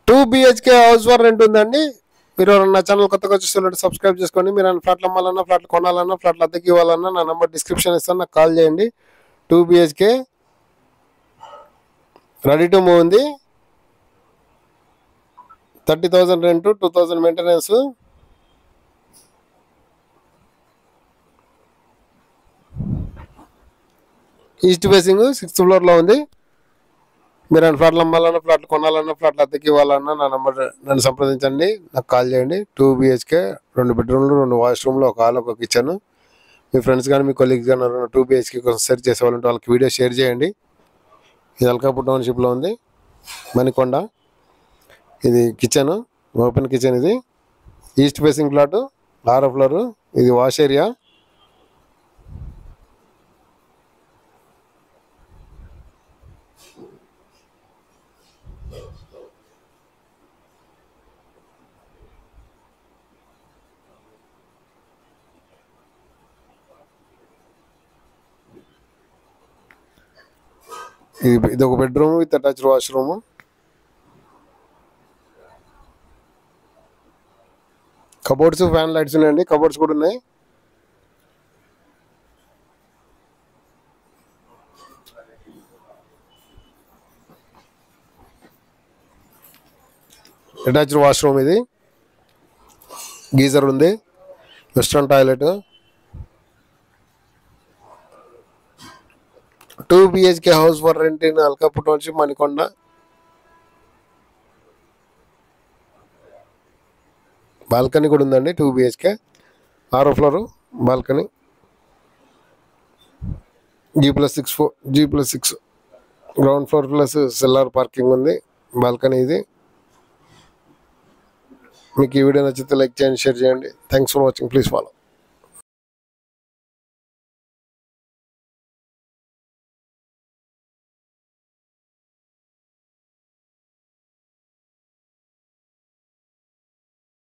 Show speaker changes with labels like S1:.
S1: 2 BHK house for rent ఉందండి. మీరు నా ఛానల్ కొత్తగా చూస్తున్నట్టు సబ్స్క్రైబ్ చేసుకోండి. మీరు ఫ్లాట్లు అమ్మాలన్నా, ఫ్లాట్లు కొనాలన్నా, ఫ్లాట్లు అద్దెకి ఇవ్వాలన్నా నా నెంబర్ డిస్క్రిప్షన్ ఇస్తాను, నాకు కాల్ చేయండి. 2 BHK రెడీ టు మూవ్ ఉంది. 30,000 rent, 2,000 maintenance. East facing 6th ఫ్లోర్లో ఉంది. మీరు ఫ్లాట్లు అమ్మాలన్నా, ఫ్లాట్లు కొనాలన్నా, ఫ్లాట్లు అద్దెకి ఇవ్వాలన్నా నా నెంబర్ నన్ను సంప్రదించండి, నాకు కాల్ చేయండి. 2 BHK 2 బెడ్రూమ్లు, 2 వాష్రూమ్లు, ఒక హాల్, ఒక కిచెన్. మీ ఫ్రెండ్స్ కానీ మీ కొలీగ్స్ కానీ 2 BHK కోసం సెర్చ్ చేసేవాళ్ళంటే వాళ్ళకి వీడియో షేర్ చేయండి. ఇది అల్కాపూర్ టౌన్షిప్లో ఉంది, మణికొండ. ఇది కిచెన్, ఓపెన్ కిచెన్. ఇది ఈస్ట్ ఫేసింగ్ ఫ్లాట్, 6వ ఫ్లోర్. ఇది వాష్ ఏరియా. ఇది ఒక bedroom with attached washroom. Cupboards, fan, lights ఉన్నాయండి. కబోర్డ్స్ కూడా ఉన్నాయి. Attached washroom. ఇది గీజర్ ఉంది, western toilet. 2 BHK house for rent in Alkapur township, Manikonda. Balcony కూడా ఉందండి. 2 BHK 6వ floor balcony. G+6 ground floor plus cellar parking ఉంది. బాల్కనీ ఇది. మీకు ఈ వీడియో నచ్చితే లైక్ చేయండి, షేర్ చేయండి. Thanks for watching. Please follow.